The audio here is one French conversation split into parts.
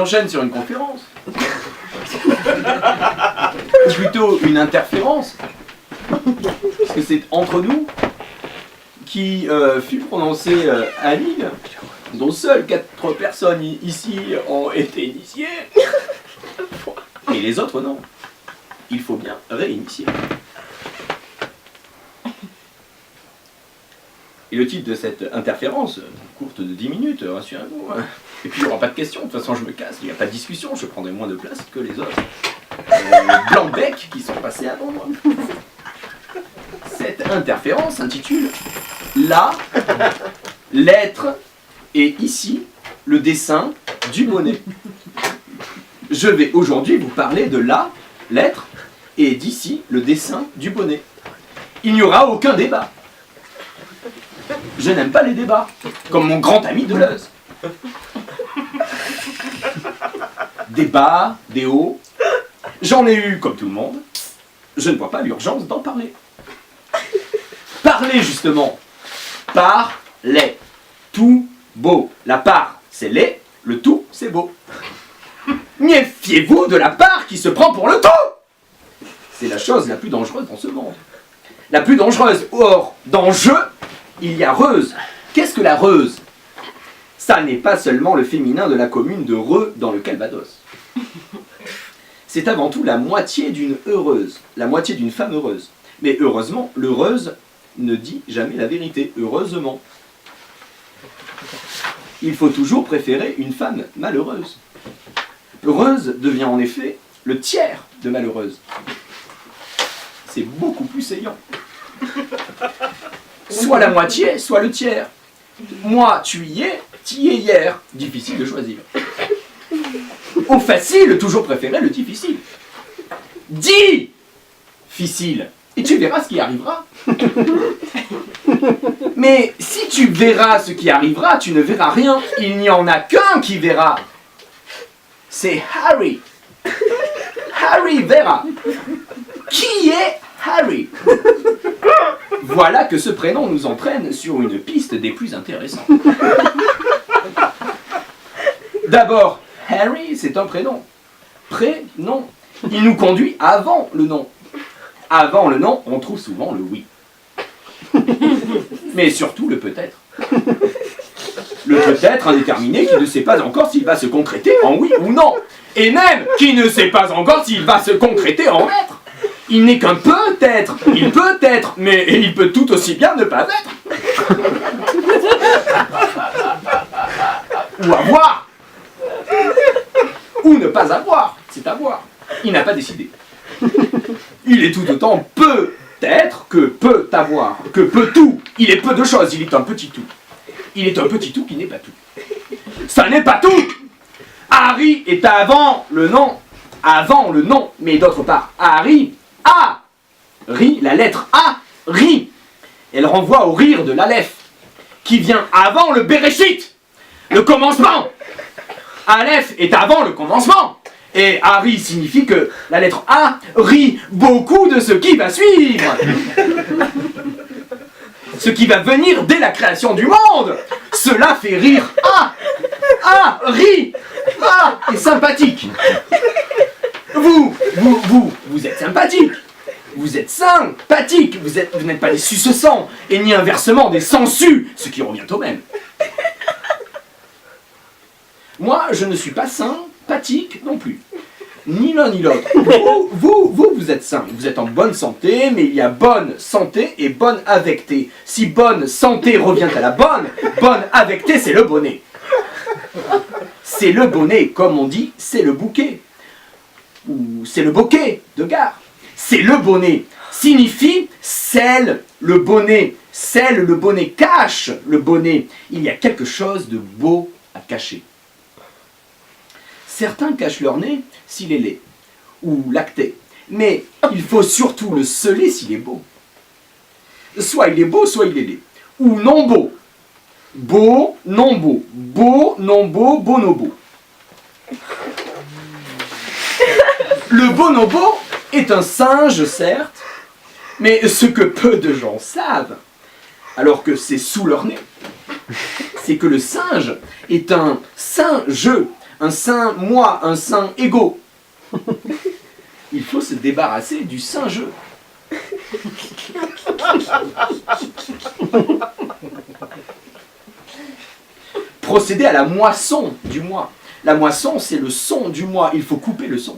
enchaîne sur une conférence. Ou plutôt une interférence. Parce que c'est entre nous qui fut prononcé à Lille, dont seules 4 personnes ici ont été initiées. Et les autres non. Il faut bien réinitier. Et le titre de cette interférence, courte de 10 minutes, rassurez-vous. Et puis il n'y aura pas de questions, de toute façon je me casse, il n'y a pas de discussion, je prendrai moins de place que les autres. Blanc-bec qui sont passés avant moi. Cette interférence s'intitule La lettre et ici le dessin du bonnet. Je vais aujourd'hui vous parler de la lettre et d'ici le dessin du bonnet. Il n'y aura aucun débat. Je n'aime pas les débats, comme mon grand ami Deleuze. Débat, déo, j'en ai eu comme tout le monde. Je ne vois pas l'urgence d'en parler. Parler justement. Parler. Tout beau. La part, c'est laid. Le tout, c'est beau. Méfiez-vous de la part qui se prend pour le tout. C'est la chose la plus dangereuse dans ce monde. La plus dangereuse. Or, dans jeu, il y a reuse. Qu'est-ce que la reuse? Ça n'est pas seulement le féminin de la commune de Reux dans le Calvados. C'est avant tout la moitié d'une heureuse, la moitié d'une femme heureuse. Mais heureusement, l'heureuse ne dit jamais la vérité, heureusement. Il faut toujours préférer une femme malheureuse. Heureuse devient en effet le tiers de malheureuse. C'est beaucoup plus saillant. Soit la moitié, soit le tiers. Moi, tu y es hier. Difficile de choisir. Au facile, toujours préférer le difficile. Difficile. Et tu verras ce qui arrivera. Mais si tu verras ce qui arrivera, tu ne verras rien. Il n'y en a qu'un qui verra. C'est Harry. Harry verra. Qui est Harry? Voilà que ce prénom nous entraîne sur une piste des plus intéressantes. D'abord, Harry, c'est un prénom. Prénom. Il nous conduit avant le nom. Avant le nom, on trouve souvent le oui. Mais surtout le peut-être. Le peut-être indéterminé qui ne sait pas encore s'il va se concréter en oui ou non. Et même qui ne sait pas encore s'il va se concréter en être. Il n'est qu'un peut-être. Il peut être, mais il peut tout aussi bien ne pas être. Ou avoir. Ou ne pas avoir. C'est avoir. Il n'a pas décidé. Il est tout autant peut-être que peut avoir, que peut tout. Il est peu de choses, il est un petit tout. Il est un petit tout qui n'est pas tout. Ça n'est pas tout. Harry est avant le nom. Avant le nom. Mais d'autre part, Harry, A. Ri, la lettre A, ri. Elle renvoie au rire de l'Aleph, qui vient avant le Béréchit, le commencement. Aleph est avant le commencement. Et Harry signifie que la lettre A rit beaucoup de ce qui va suivre. Ce qui va venir dès la création du monde. Cela fait rire A. A rit. A est sympathique. Vous êtes sympathique. Vous êtes sympathique. Vous n'êtes pas des suce-sang et ni inversement des sans-su, ce qui revient au même. Moi, je ne suis pas sympathique non plus. Ni l'un ni l'autre. Vous êtes sain. Vous êtes en bonne santé, mais il y a bonne santé et bonne avectée. Si bonne santé revient à la bonne avectée, c'est le bonnet. C'est le bonnet, comme on dit, c'est le bouquet. Ou c'est le bouquet de gare. C'est le bonnet. Signifie celle, le bonnet. Celle, le bonnet cache le bonnet. Il y a quelque chose de beau à cacher. Certains cachent leur nez s'il est laid, ou lacté. Mais il faut surtout le sceller s'il est beau. Soit il est beau, soit il est laid. Ou non beau. Beau, non beau. Beau, non beau, bonobo. Le bonobo est un singe, certes, mais ce que peu de gens savent, alors que c'est sous leur nez, c'est que le singe est un singe. un saint moi, un saint ego. Il faut se débarrasser du saint je. Procéder à la moisson du moi. La moisson, c'est le son du moi. Il faut couper le son.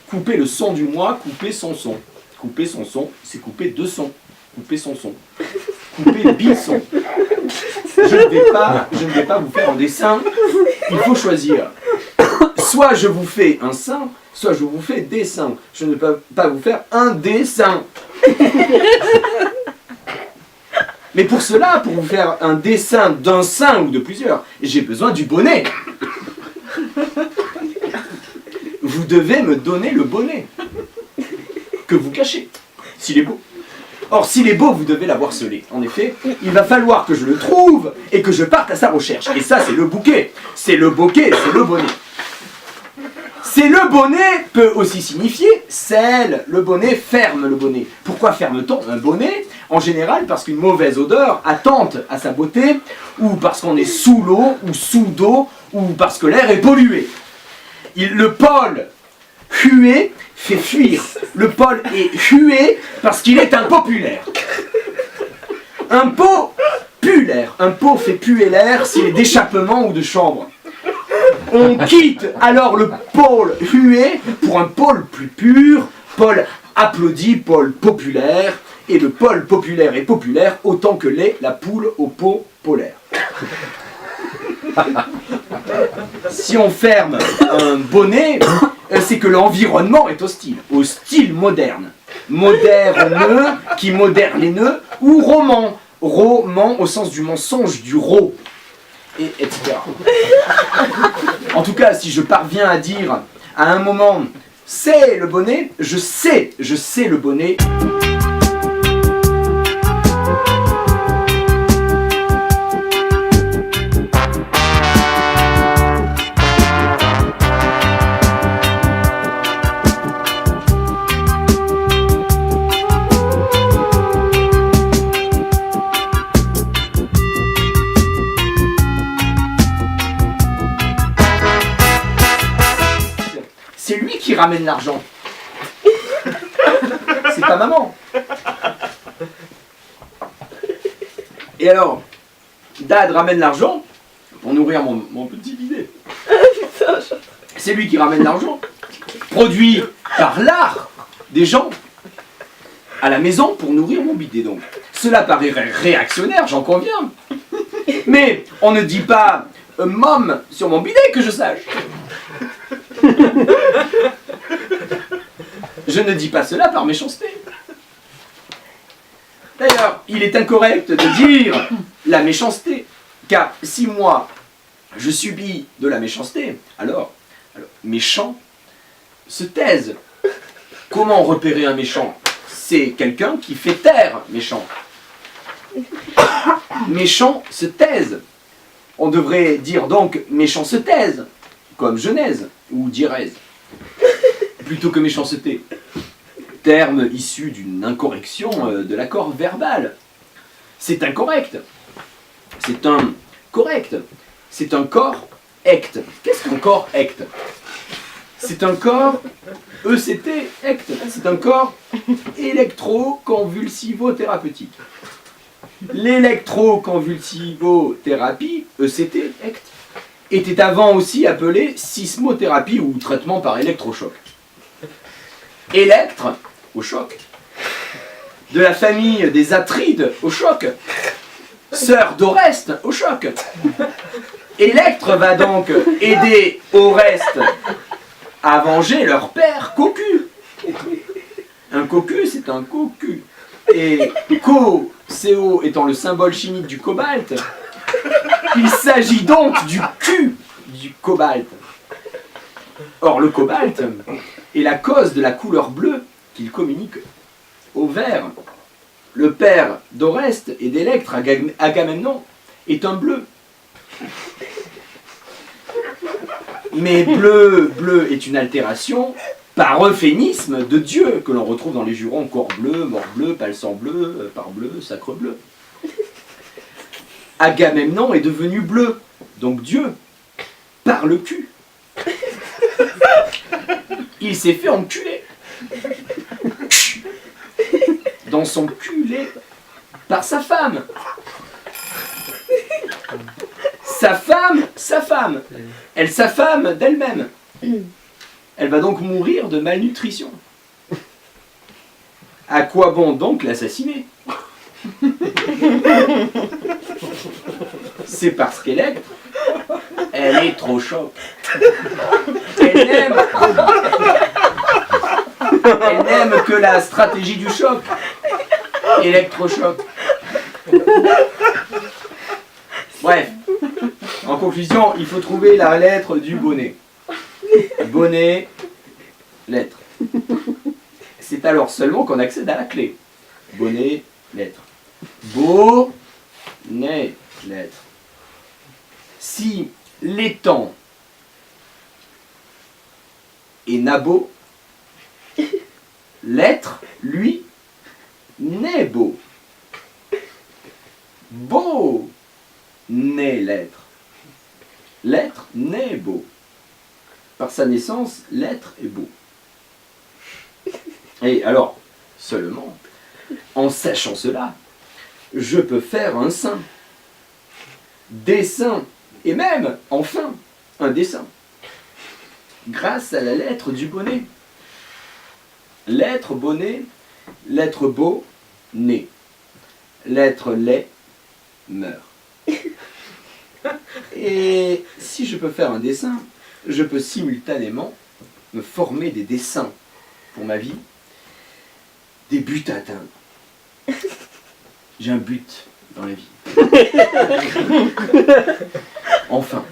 Couper le son du moi, couper son son. Couper son son, c'est couper deux sons. Couper son son. Couper bi-son. Je ne vais pas vous faire un dessin. Il faut choisir. Soit je vous fais un sein, soit je vous fais des seins. Je ne peux pas vous faire un dessin. Mais pour cela, pour vous faire un dessin d'un sein ou de plusieurs, j'ai besoin du bonnet. Vous devez me donner le bonnet que vous cachez, s'il est beau. Or, s'il est beau, vous devez l'avoir scellé. En effet, il va falloir que je le trouve et que je parte à sa recherche. Et ça, c'est le bouquet. C'est le bouquet, c'est le bonnet. C'est le bonnet peut aussi signifier scelle. Le bonnet ferme le bonnet. Pourquoi ferme-t-on un bonnet? En général, parce qu'une mauvaise odeur attente à sa beauté, ou parce qu'on est sous l'eau, ou sous d'eau, ou parce que l'air est pollué. Le pôle hué fait fuir. Le pôle est hué parce qu'il est impopulaire. Un pot pue l'air. Un pot fait puer l'air s'il est d'échappement ou de chambre. On quitte alors le pôle hué pour un pôle plus pur, pôle applaudi, pôle populaire, et le pôle populaire est populaire autant que l'est la poule au pot polaire. Si on ferme un bonnet, c'est que l'environnement est hostile, au style moderne. Moderne, qui modère les nœuds, ou roman. Roman au sens du mensonge, du ro, et etc. En tout cas, si je parviens à dire à un moment « c'est le bonnet », je sais le bonnet. C'est lui qui ramène l'argent. C'est pas maman. Et alors, Dad ramène l'argent pour nourrir mon petit bidet. C'est lui qui ramène l'argent, produit par l'art des gens à la maison pour nourrir mon bidet. Donc, cela paraît réactionnaire, j'en conviens. Mais on ne dit pas Mom sur mon bidet que je sache. Je ne dis pas cela par méchanceté. D'ailleurs, il est incorrect de dire la méchanceté, car si moi je subis de la méchanceté, alors méchant se taise. Comment repérer un méchant? C'est quelqu'un qui fait taire méchant. Méchant se taise. On devrait dire donc méchant se taise, comme Genèse ou Dirèse, plutôt que méchanceté. Terme issu d'une incorrection de l'accord verbal. C'est incorrect. C'est un correct. C'est un corps ect. Qu'est-ce qu'un corps ect? C'est un corps ECT ect. C'est un corps électroconvulsivo-thérapeutique. L'électroconvulsivothérapie, ECT ect, était avant aussi appelée sismothérapie ou traitement par électrochoc. Électre au choc. De la famille des Atrides au choc. Sœur d'Oreste au choc. Électre va donc aider Oreste à venger leur père cocu. Un cocu, c'est un cocu. Et CO étant le symbole chimique du cobalt, il s'agit donc du cul du cobalt. Or, le cobalt est la cause de la couleur bleue qu'il communique au vert. Le père d'Oreste et d'Électre, Agamemnon, est un bleu. Mais bleu est une altération par euphémisme de Dieu, que l'on retrouve dans les jurons corps bleu, mort bleu, palsant bleu, parbleu, sacre bleu. Agamemnon est devenu bleu, donc Dieu, par le cul. Il s'est fait enculer. Dans son culé par sa femme. Sa femme. Elle s'affame d'elle-même. Elle va donc mourir de malnutrition. À quoi bon donc l'assassiner? C'est parce qu'elle est trop choc. Elle n'aime que la stratégie du choc. Électrochoc. Bref, en conclusion, il faut trouver la lettre du bonnet. Bonnet, lettre. C'est alors seulement qu'on accède à la clé. Bonnet, lettre. Bonnet, lettre. Si l'étang est nabo, l'être, lui, n'est beau. Beau n'est l'être. L'être n'est beau. Par sa naissance, l'être est beau. Et alors, seulement, en sachant cela, je peux faire un saint. Dessin, et même, enfin, un dessin. Grâce à la lettre du bonnet. Lettre bonnet, lettre beau, né. Lettre lait, meurt. Et si je peux faire un dessin, je peux simultanément me former des dessins pour ma vie, des buts à atteindre. J'ai un but dans la vie. Enfin.